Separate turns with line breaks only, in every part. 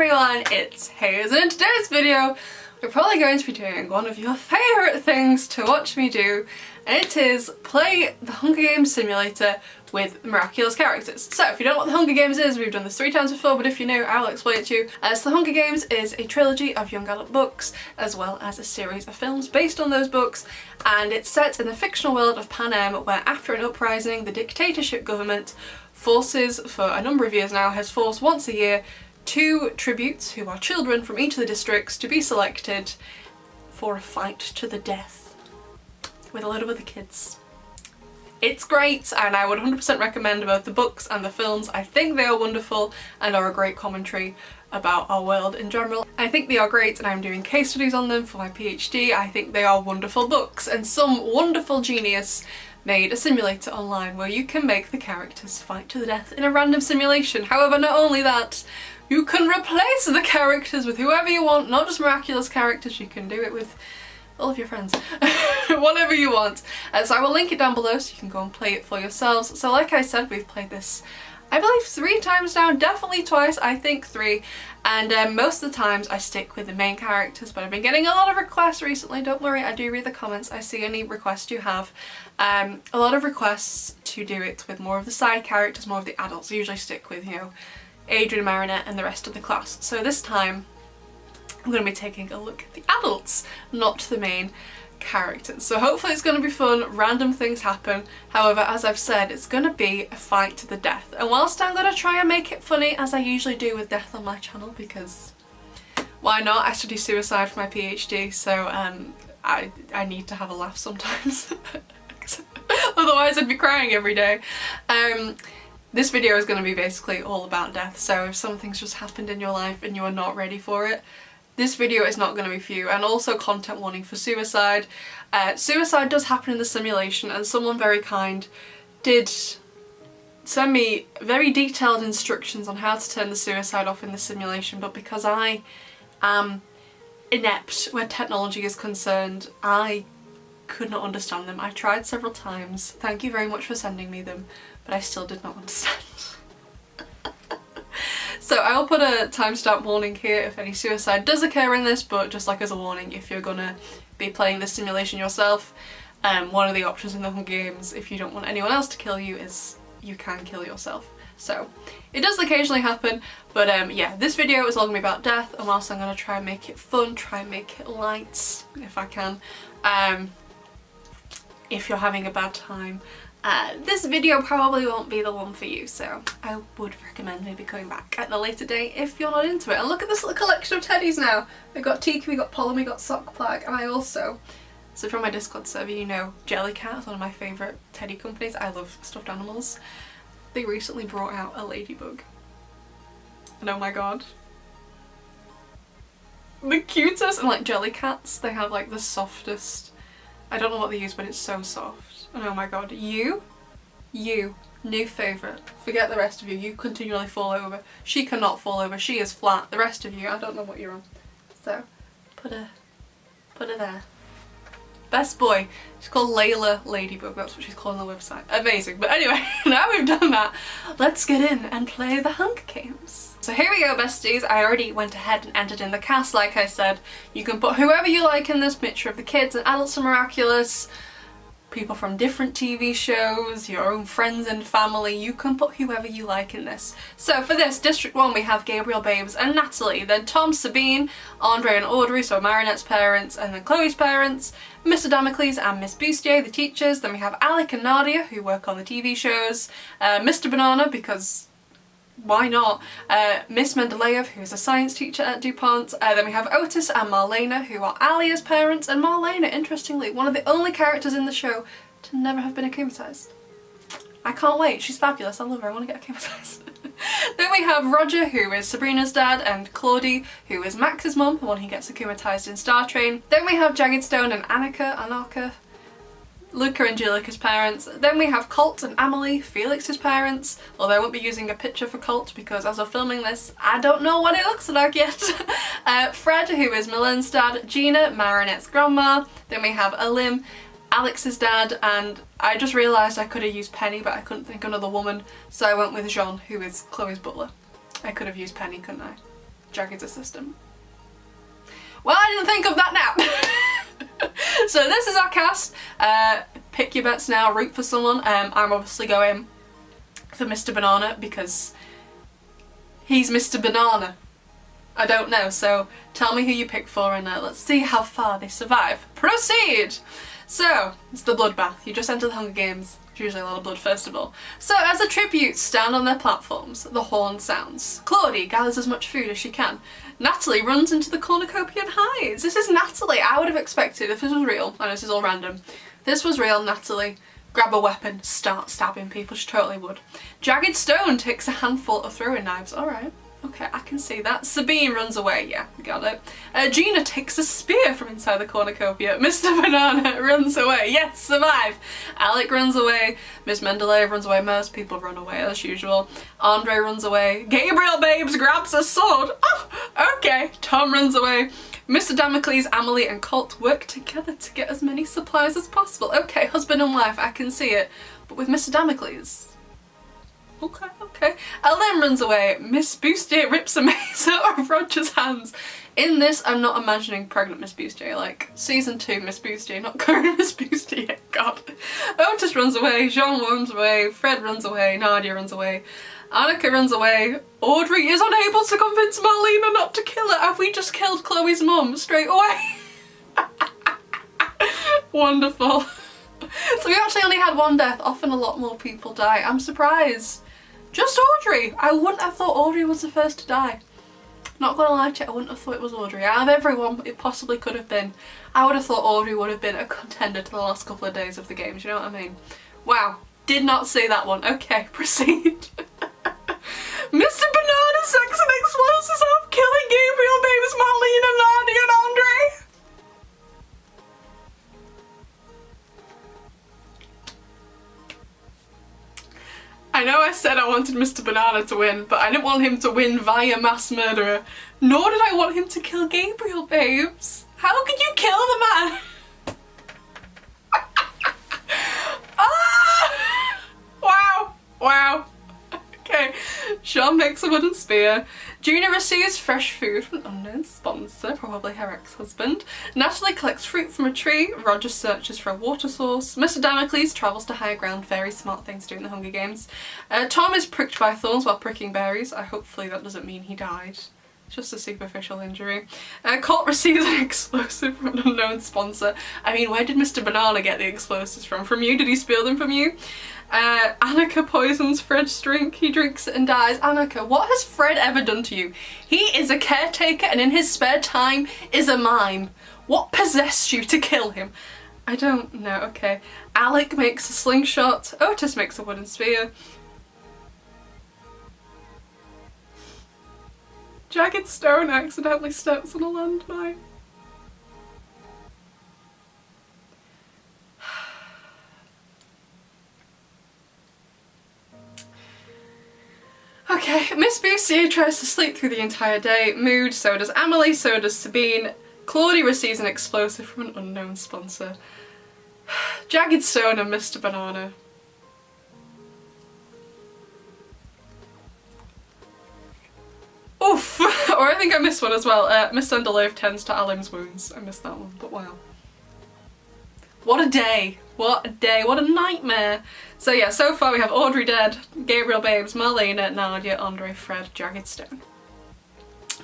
everyone, it's Hayes, and in today's video we're probably going to be doing one of your favourite things to watch me do, and it is play the Hunger Games simulator with miraculous characters. So if you don't know what the Hunger Games is, we've done this 3 times before, but if you know, I will explain it to you. So the Hunger Games is a trilogy of young adult books as well as a series of films based on those books, and it's set in the fictional world of Panem, where after an uprising the dictatorship government forces, for a number of years now, has forced once a year 2 tributes, who are children from each of the districts, to be selected for a fight to the death with a lot of other kids. It's great, and I would 100% recommend both the books and the films. I think they are wonderful and are a great commentary about our world in general. I think they are great, and I'm doing case studies on them for my PhD. I think they are wonderful books, and some wonderful genius made a simulator online where you can make the characters fight to the death in a random simulation. However, not only that, you can replace the characters with whoever you want, not just miraculous characters. You can do it with all of your friends, whatever you want. So I will link it down below so you can go and play it for yourselves. So like I said, we've played this, I believe 3 times now, definitely twice, I think 3, and most of the times I stick with the main characters, but I've been getting a lot of requests recently. Don't worry, I do read the comments, I see any requests you have. A lot of requests to do it with more of the side characters, more of the adults. I usually stick with, you know, Adrian, Marinette and the rest of the class. So this time I'm going to be taking a look at the adults, not the main characters. So hopefully it's going to be fun, random things happen. However, as I've said, it's going to be a fight to the death. And whilst I'm going to try and make it funny, as I usually do with death on my channel, because why not? I study suicide for my PhD, so I need to have a laugh sometimes. Otherwise I'd be crying every day. This video is going to be basically all about death, so if something's just happened in your life and you are not ready for it, this video is not going to be for you. And also content warning for suicide. Suicide does happen in the simulation, and someone very kind did send me very detailed instructions on how to turn the suicide off in the simulation, but because I am inept where technology is concerned, I could not understand them. I tried several times. Thank you very much for sending me them, but I still did not understand. So I will put a timestamp warning here if any suicide does occur in this, but just like as a warning, if you're gonna be playing this simulation yourself, one of the options in the Hunger Games, if you don't want anyone else to kill you, is you can kill yourself. So it does occasionally happen, but yeah, this video is all gonna be about death, and whilst I'm gonna try and make it fun, try and make it light if I can, if you're having a bad time, this video probably won't be the one for you, so I would recommend maybe coming back at a later date if you're not into it. And look at this little collection of teddies now. We've got Tiki, we got Pollen, we got Sock Plug, and I also, so from my Discord server, you know Jellycat is one of my favourite teddy companies. I love stuffed animals. They recently brought out a ladybug, and oh my god, the cutest. And like Jellycats, they have like the softest, I don't know what they use, but it's so soft. And oh my god, you, new favourite. Forget the rest of you, you continually fall over. She cannot fall over, she is flat. The rest of you, I don't know what you're on. So, put her there. Best boy. She's called Layla Ladybug, that's what she's called on the website. Amazing. But anyway, now we've done that, let's get in and play the Hunger Games. So here we go, besties. I already went ahead and entered in the cast, like I said. You can put whoever you like in this mixture of the kids and adults and miraculous, people from different TV shows, your own friends and family. You can put whoever you like in this. So for this, District 1 we have Gabriel, Babes and Natalie, then Tom, Sabine, Andre and Audrey, so Marinette's parents, and then Chloe's parents, Mr. Damocles and Miss Bustier, the teachers. Then we have Alec and Nadia, who work on the TV shows, Mr. Banana, because why not? Miss Mendeleev, who is a science teacher at DuPont. Then we have Otis and Marlena, who are Alia's parents, and Marlena, interestingly, one of the only characters in the show to never have been akumatized. I can't wait, she's fabulous, I love her, I want to get akumatized. Then we have Roger, who is Sabrina's dad, and Claudie, who is Max's mum, the one who gets akumatized in Star Train. Then we have Jagged Stone and Anarcha, Luca and Julika's parents. Then we have Colt and Amelie, Felix's parents, although I won't be using a picture for Colt because as of filming this, I don't know what it looks like yet. Fred, who is Milen's dad, Gina, Marinette's grandma. Then we have Alim, Alex's dad, and I just realised I could have used Penny, but I couldn't think of another woman, so I went with Jean, who is Chloe's butler. I could have used Penny, couldn't I? Jagged's assistant. Well, I didn't think of that now. So this is our cast. Pick your bets now, root for someone. I'm obviously going for Mr. Banana because he's Mr. Banana. I don't know, so tell me who you pick for and let's see how far they survive. Proceed! So, it's the bloodbath. You just enter the Hunger Games. There's usually a lot of blood first of all. So, as the tributes stand on their platforms, the horn sounds. Claudie gathers as much food as she can. Natalie runs into the cornucopia and hides. This is Natalie. I would have expected, if this was real, I know this is all random, if this was real, Natalie, grab a weapon, start stabbing people. She totally would. Jagged Stone takes a handful of throwing knives. Alright. Okay, I can see that. Sabine runs away. Yeah, we got it. Gina takes a spear from inside the cornucopia. Mr. Banana runs away. Yes, survive. Alec runs away. Miss Mendeleev runs away. Most people run away as usual. Andre runs away. Gabriel Babes grabs a sword. Oh, okay. Tom runs away. Mr. Damocles, Amelie and Colt work together to get as many supplies as possible. Okay, husband and wife, I can see it. But with Mr. Damocles... Okay. Ellen runs away. Miss Bustier rips a mace out of Roger's hands. In this, I'm not imagining pregnant Miss Bustier, like season 2 Miss Bustier, not current Miss Bustier, God. Otis runs away, Jean runs away, Fred runs away, Nadia runs away, Annika runs away, Audrey is unable to convince Marlena not to kill her. Have we just killed Chloe's mum straight away? Wonderful. So we actually only had one death, often a lot more people die. I'm surprised. Just Audrey! I wouldn't have thought Audrey was the first to die. Not gonna lie to you, I wouldn't have thought it was Audrey. Out of everyone it possibly could have been, I would have thought Audrey would have been a contender to the last couple of days of the games, you know what I mean? Wow, did not see that one. Okay, proceed. Mr. Banana sex and explosives off, killing Gabriel, Babes, Marlena, Nadia and Andre! I know I said I wanted Mr. Banana to win, but I didn't want him to win via mass murderer. Nor did I want him to kill Gabriel, Babes. How could you kill the man? Ah! Wow. Okay. Sean makes a wooden spear. Gina receives fresh food from an unknown sponsor, probably her ex-husband. Natalie collects fruit from a tree. Roger searches for a water source. Mr. Damocles travels to higher ground. Very smart things to do in the Hunger Games. Tom is pricked by thorns while pricking berries. Hopefully that doesn't mean he died. It's just a superficial injury. Colt receives an explosive from an unknown sponsor. I mean, where did Mr. Banana get the explosives from? From you? Did he steal them from you? Annika poisons Fred's drink. He drinks it and dies. Annika, what has Fred ever done to you? He is a caretaker and in his spare time is a mime. What possessed you to kill him? I don't know. Okay. Alec makes a slingshot. Otis makes a wooden spear. Jagged Stone accidentally steps on a landmine. Okay, Miss Bustier tries to sleep through the entire day. Mood, so does Amelie, so does Sabine. Claudie receives an explosive from an unknown sponsor. Jagged Stone and Mr. Banana. Oof! Or I think I missed one as well. Miss Mendeleev tends to Alim's wounds. I missed that one, but wow. What a day. What a day. What a nightmare. So yeah, so far we have Audrey dead, Gabriel Babes, Marlena, Nadia, Andre, Fred, Jagged Stone.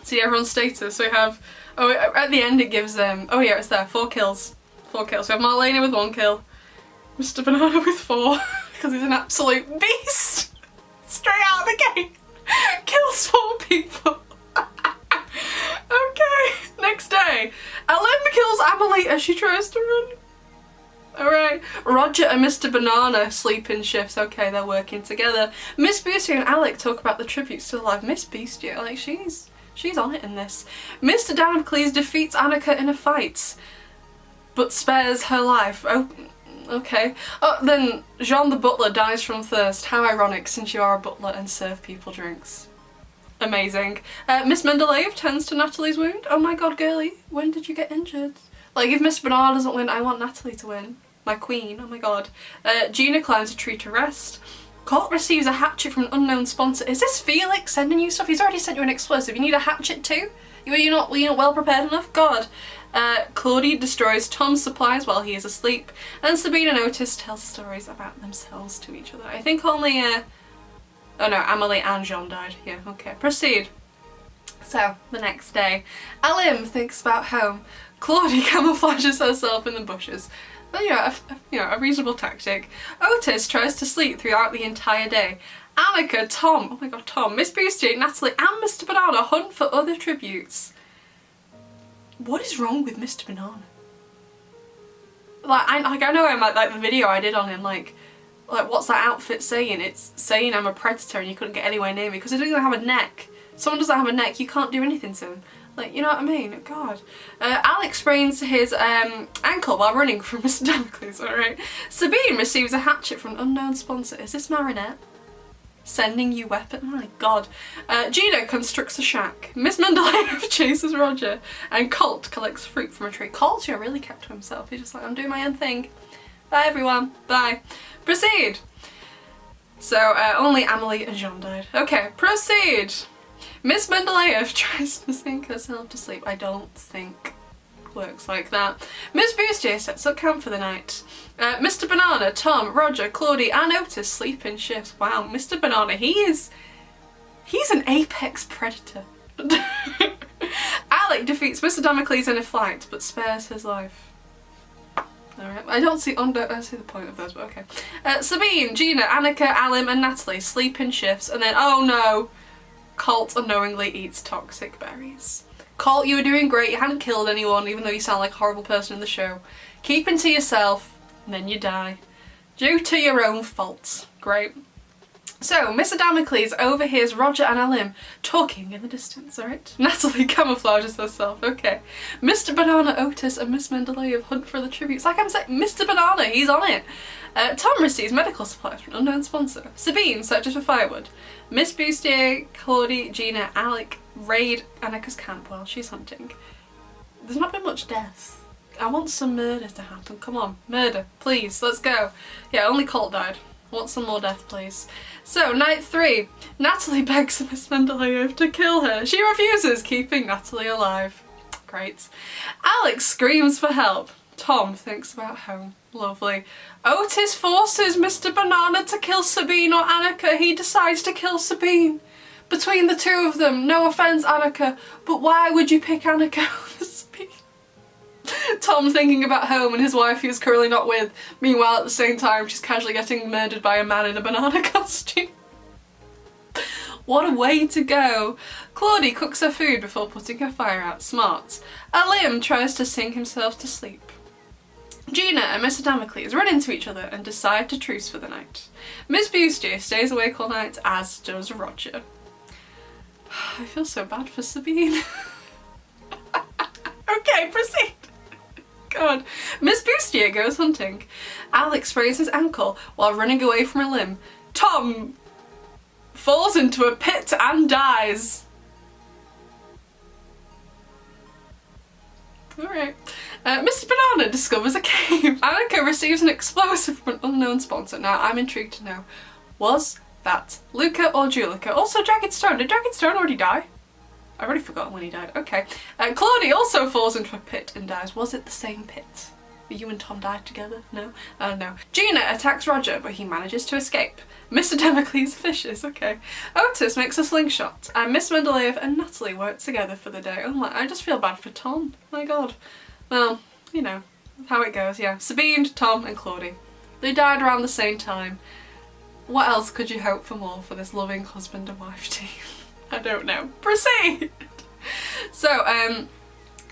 See everyone's status. So we have, oh, at the end it gives them, oh yeah, it's there, 4 kills. 4 kills. We have Marlena with 1 kill, Mr. Banana with 4, because he's an absolute beast. Straight out of the gate. Kills 4 people. Okay, next day. Ellen kills Amelie as she tries to run. Alright, Roger and Mr. Banana sleep in shifts. Okay, they're working together. Miss Bustier and Alec talk about the tributes to the live. Miss Bustier, like she's on it in this. Mr. Damocles defeats Annika in a fight, but spares her life. Oh, okay. Oh, then Jean the butler dies from thirst. How ironic, since you are a butler and serve people drinks. Amazing. Miss Mendeleev tends to Natalie's wound. Oh my god, girlie, when did you get injured? Like, if Miss Banana doesn't win, I want Natalie to win. My queen, oh my god. Gina climbs a tree to rest. Colt receives a hatchet from an unknown sponsor. Is this Felix sending you stuff? He's already sent you an explosive. You need a hatchet too? Were you not well prepared enough? God. Claudie destroys Tom's supplies while he is asleep, and Sabine and Otis tell stories about themselves to each other. I think only, oh no, Amelie and Jean died. Yeah, okay, proceed. So, the next day, Alim thinks about home. Claudie camouflages herself in the bushes. But a reasonable tactic. Otis tries to sleep throughout the entire day. Annika, Tom, oh my god, Tom, Miss Bustier, Natalie and Mr. Banana hunt for other tributes. What is wrong with Mr. Banana? I know him, like the video I did on him, like what's that outfit saying? It's saying I'm a predator and you couldn't get anywhere near me because he doesn't even have a neck. Someone doesn't have a neck, you can't do anything to him. Like, you know what I mean? God. Alex sprains his ankle while running from Mr. Damocles, alright. Sabine receives a hatchet from an unknown sponsor. Is this Marinette? Sending you weapon? Oh my god. Gina constructs a shack. Miss Mendeleev chases Roger. And Colt collects fruit from a tree. Colt, really kept to himself. He's just like, I'm doing my own thing. Bye everyone. Bye. Proceed. So, only Amelie and Jean died. Okay, proceed. Miss Mendeleev tries to sink herself to sleep. I don't think it works like that. Miss Bustier sets up camp for the night. Mr. Banana, Tom, Roger, Claudie and Otis sleep in shifts. Wow, Mr. Banana, he's an apex predator. Alec defeats Mr. Damocles in a fight, but spares his life. Alright, I don't see the point of those, but okay. Sabine, Gina, Annika, Alim and Natalie sleep in shifts, and then, oh no, Colt unknowingly eats toxic berries. Colt, you were doing great, you hadn't killed anyone, even though you sound like a horrible person in the show. Keeping to yourself, and then you die. Due to your own faults. Great. So, Mr. Damocles overhears Roger and Alim talking in the distance, alright? Natalie camouflages herself, okay. Mr. Banana, Otis and Miss Mendeleev hunt for the tributes. Like I'm saying, Mr. Banana, he's on it. Tom receives medical supplies from an unknown sponsor. Sabine searches for firewood. Miss Bustier, Claudie, Gina, Alec raid Annika's camp while she's hunting. There's not been much death. I want some murder to happen. Come on, murder, please, let's go. Yeah, only Colt died. I want some more death, please. So, night 3. Natalie begs Miss Mendeleev to kill her. She refuses, keeping Natalie alive. Great. Alex screams for help. Tom thinks about home. Lovely. Otis forces Mr. Banana to kill Sabine or Annika. He decides to kill Sabine. Between the two of them, no offence Annika, but why would you pick Annika over Sabine? Tom thinking about home and his wife he was currently not with. Meanwhile, at the same time, she's casually getting murdered by a man in a banana costume. What a way to go. Claudie cooks her food before putting her fire out. Smart. Alim tries to sing himself to sleep. Gina and Mr. Damocles run into each other and decide to truce for the night. Miss Bustier stays awake all night, as does Roger. I feel so bad for Sabine. Okay, proceed. God. Miss Bustier goes hunting. Alex sprains his ankle while running away from a limb. Tom falls into a pit and dies. Alright. Mr. Banana discovers a cave. Annika receives an explosive from an unknown sponsor. Now, I'm intrigued to know, was that Luca or Julika? Also, Dragonstone. Did Dragonstone already die? I've already forgotten when he died. Okay. Claudie also falls into a pit and dies. Was it the same pit? You and Tom died together? No? No. Gina attacks Roger, but he manages to escape. Mr. Damocles fishes. Okay. Otis makes a slingshot, and Miss Mendeleev and Natalie work together for the day. Oh my, I just feel bad for Tom. My god. Well, you know, how it goes, yeah. Sabine, Tom and Claudie. They died around the same time. What else could you hope for more for this loving husband and wife team? I don't know. Proceed! So,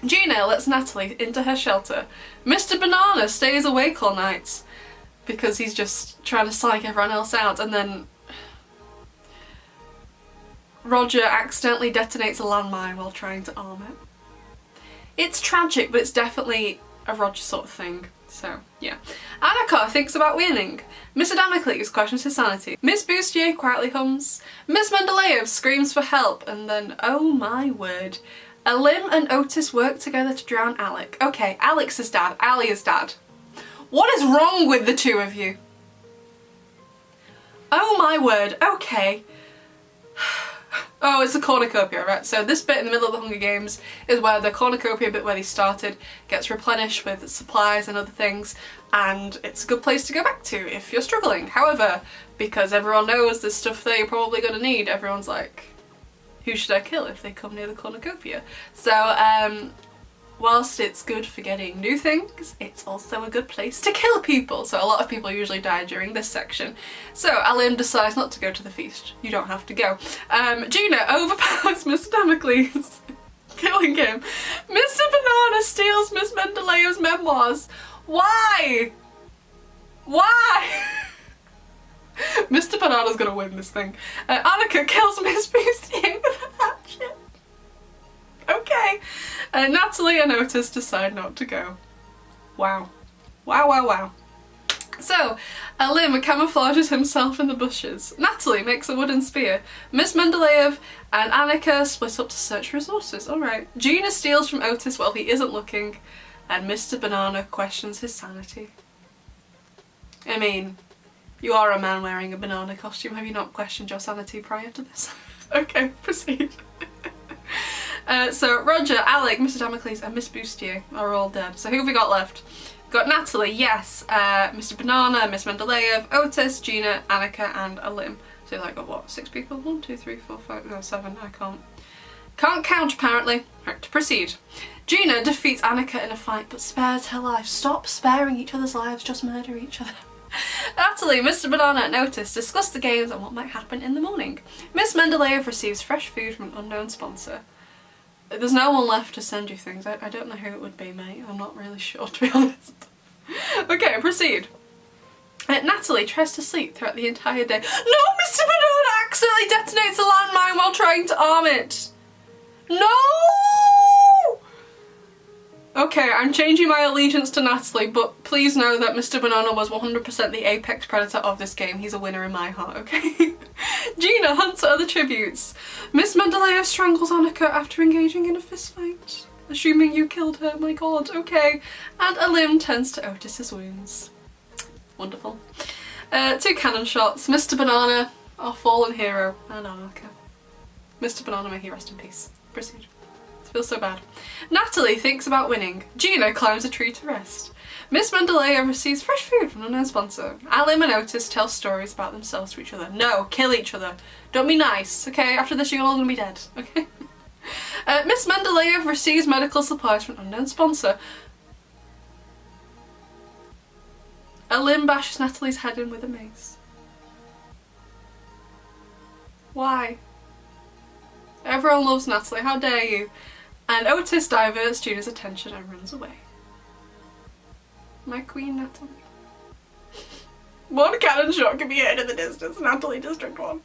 Gina lets Natalie into her shelter. Mr. Banana stays awake all night because he's just trying to psych everyone else out, and then Roger accidentally detonates a landmine while trying to arm it. It's tragic, but it's definitely a Roger sort of thing. So, yeah. Annika thinks about winning. Mr. Damocles questions his sanity. Miss Bustier quietly hums. Miss Mendeleev screams for help, and then, oh my word, Alim and Otis work together to drown Alec. Okay, Alex is dad, Ali is dad. What is wrong with the two of you? Oh my word, okay. Oh, it's a cornucopia, right? So this bit in the middle of the Hunger Games is where the cornucopia bit where they started gets replenished with supplies and other things, and it's a good place to go back to if you're struggling. However, because everyone knows there's stuff that you're probably going to need, everyone's like, who should I kill if they come near the cornucopia? So, whilst it's good for getting new things, it's also a good place to kill people. So a lot of people usually die during this section. So Alim decides not to go to the feast. You don't have to go. Gina overpowers Mr. Damocles, killing him. Mr. Banana steals Miss Mendeleev's memoirs. Why? Why? Mr. Banana's gonna win this thing. Annika kills Miss Beastie with a hatchet. Okay. Natalie and Otis decide not to go. Wow. Wow, wow, wow. So, Alim camouflages himself in the bushes. Natalie makes a wooden spear. Miss Mendeleev and Annika split up to search resources. Alright. Gina steals from Otis while he isn't looking, and Mr. Banana questions his sanity. I mean, you are a man wearing a banana costume. Have you not questioned your sanity prior to this? Okay, proceed. So Roger, Alec, Mr. Damocles and Miss Bustier are all dead. So who have we got left? Got Natalie, yes, Mr. Banana, Miss Mendeleev, Otis, Gina, Annika and Alim. So like got what, 6 people? 1, 2, 3, 4, 5, no 7, I can't count apparently. Right, to proceed. Gina defeats Annika in a fight but spares her life. Stop sparing each other's lives, just murder each other. Natalie, Mr. Banana and Otis discuss the games and what might happen in the morning. Miss Mendeleev receives fresh food from an unknown sponsor. There's no one left to send you things. I don't know who it would be, mate. I'm not really sure, to be honest. Okay, proceed. Natalie tries to sleep throughout the entire day. No, Mr. Banana accidentally detonates a landmine while trying to arm it. No! Okay, I'm changing my allegiance to Natalie, but please know that Mr. Banana was 100% the apex predator of this game. He's a winner in my heart, okay? Gina hunts for other tributes. Miss Mendeleev strangles Annika after engaging in a fistfight. Assuming you killed her, my god, okay. And Alim tends to Otis's wounds. Wonderful. 2 cannon shots. Mr. Banana, our fallen hero, and Annika. Mr. Banana, may he rest in peace. Proceed. Feels so bad. Natalie thinks about winning. Gina climbs a tree to rest. Miss Mendeleev receives fresh food from an unknown sponsor. Alim and Otis tell stories about themselves to each other. No, kill each other. Don't be nice, okay? After this you're all gonna be dead, okay? Miss Mendeleev receives medical supplies from an unknown sponsor. Alim bashes Natalie's head in with a mace. Why? Everyone loves Natalie, how dare you? And Otis diverts Gina's attention and runs away. My queen, Natalie. One cannon shot can be heard in the distance. Natalie, District 1.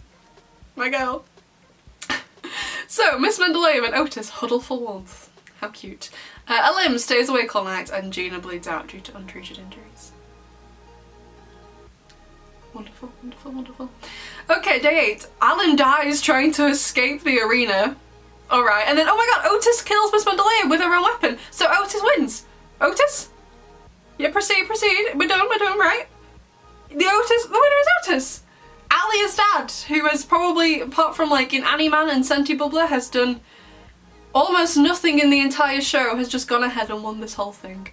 My girl. So, Miss Mendeleev and Otis huddle for warmth. How cute. Alim stays awake all night and Gina bleeds out due to untreated injuries. Wonderful, wonderful, wonderful. Okay, day 8. Alim dies trying to escape the arena. Alright, and then, oh my god, Otis kills Miss Mendeleev with her own weapon. So Otis wins. Otis? Yeah, proceed, proceed. We're done, right? The winner is Otis. Alia's dad, who has probably, apart from like in Animan and Senti Bubbler, has done almost nothing in the entire show, has just gone ahead and won this whole thing.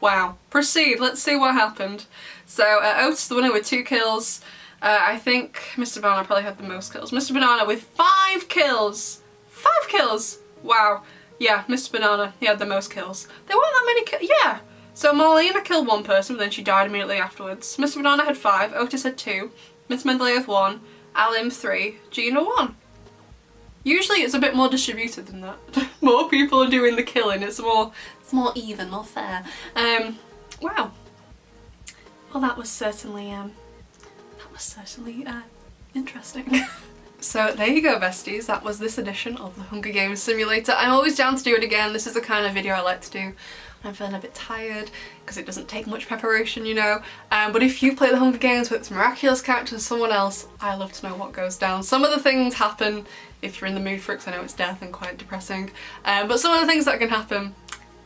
Wow. Proceed, let's see what happened. So Otis the winner with 2 kills. I think Mr. Banana probably had the most kills. Mr. Banana with 5 kills! 5 kills! Wow. Yeah, Mr. Banana, he had the most kills. There weren't that many kills. Yeah! So Marlena killed 1 person, but then she died immediately afterwards. Mr. Banana had 5, Otis had 2, Miss Mendeleev 1, Alim 3, Gina 1. Usually it's a bit more distributed than that. More people are doing the killing, it's more even, more fair. Wow. Well, that was certainly interesting. So there you go, besties. That was this edition of the Hunger Games Simulator. I'm always down to do it again. This is the kind of video I like to do when I'm feeling a bit tired, because it doesn't take much preparation, you know. But if you play the Hunger Games with miraculous characters and someone else, I love to know what goes down. Some of the things happen if you're in the mood for it, because I know it's death and quite depressing. But some of the things that can happen,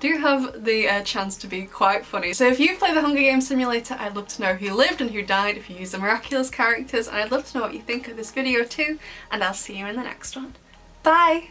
do have the chance to be quite funny. So if you've played the Hunger Games Simulator, I'd love to know who lived and who died if you use the Miraculous characters, and I'd love to know what you think of this video too, and I'll see you in the next one. Bye!